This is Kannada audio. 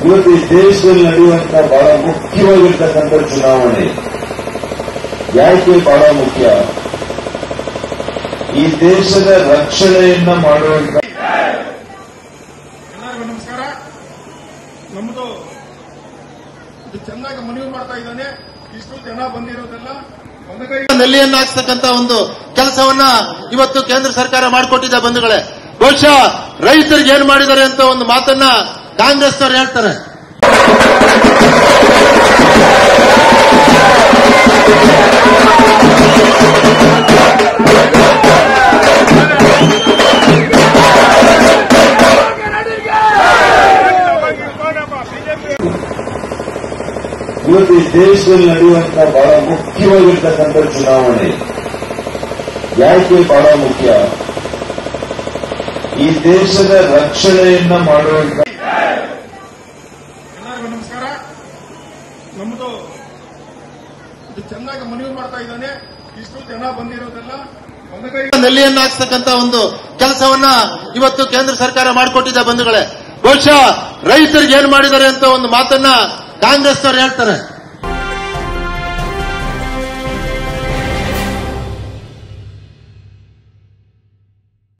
ಇವತ್ತು ಈ ದೇಶದಲ್ಲಿ ನಡೆಯುವಂತಹ ಬಹಳ ಮುಖ್ಯವಾಗಿರ್ತಕ್ಕಂಥ ಚುನಾವಣೆ ಯಾಕೆ ಬಹಳ ಮುಖ್ಯ? ಈ ದೇಶದ ರಕ್ಷಣೆಯನ್ನ ಮಾಡುವಂತ. ಎಲ್ಲರಿಗೂ ನಮಸ್ಕಾರ. ನಮ್ಮದು ಇದು ಚೆನ್ನಾಗಿ ಮನವಿ ಮಾಡ್ತಾ ಇದ್ದಾನೆ. ಇಷ್ಟು ಜನ ಬಂದಿರೋದೆಲ್ಲ ನೆಲೆಯನ್ನ ಹಾಕ್ತಕ್ಕಂತ ಒಂದು ಕೆಲಸವನ್ನ ಇವತ್ತು ಕೇಂದ್ರ ಸರ್ಕಾರ ಮಾಡಿಕೊಟ್ಟಿದೆ ಬಂಧುಗಳೇ. ಬಹುಶಃ ರೈತರಿಗೆ ಏನ್ ಮಾಡಿದ್ದಾರೆ ಅಂತ ಒಂದು ಮಾತನ್ನ ಕಾಂಗ್ರೆಸ್ನವರು ಹೇಳ್ತಾರೆ. ಇವತ್ತು ಈ ದೇಶದಲ್ಲಿ ನಡೆಯುವಂತಹ ಬಹಳ ಮುಖ್ಯವಾಗಿರ್ತಕ್ಕಂಥ ಚುನಾವಣೆ ಯಾಕೆ ಬಹಳ ಮುಖ್ಯ? ಈ ದೇಶದ ರಕ್ಷಣೆಯನ್ನ ಮಾಡುವಂತ. ಎಲ್ಲರಿಗೂ ನಮಸ್ಕಾರ. ನಮ್ಮದು ಇದು ಚೆನ್ನಾಗಿ ಮನವಿ ಮಾಡ್ತಾ ಇದ್ದಾನೆ. ಇಷ್ಟು ಜನ ಬಂದಿರೋದೆಲ್ಲ ನೆಲೆಯನ್ನ ಹಾಕ್ತಕ್ಕಂತ ಒಂದು ಕೆಲಸವನ್ನ ಇವತ್ತು ಕೇಂದ್ರ ಸರ್ಕಾರ ಮಾಡಿಕೊಟ್ಟಿದೆ ಬಂಧುಗಳೇ. ಬಹುಶಃ ರೈತರಿಗೆ ಏನ್ ಮಾಡಿದ್ದಾರೆ ಅಂತ ಒಂದು ಮಾತನ್ನ ಕಾಂಗ್ರೆಸ್ನವರು ಹೇಳ್ತಾರೆ.